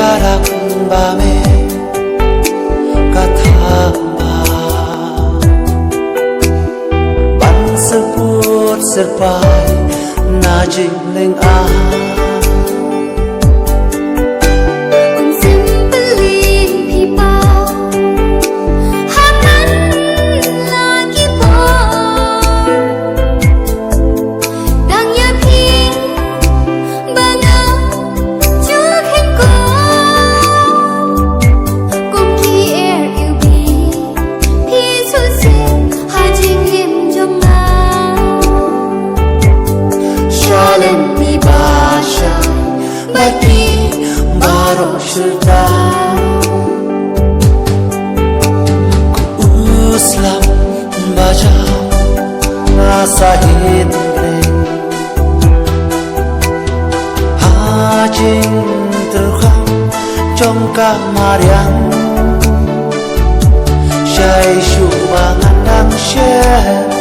Jarak bame katamba ban seput sepai najing leng Bagi baru cerita ku uslam baca rasa hidreng hajing terkam trong kamar yang syai syubangan dan syai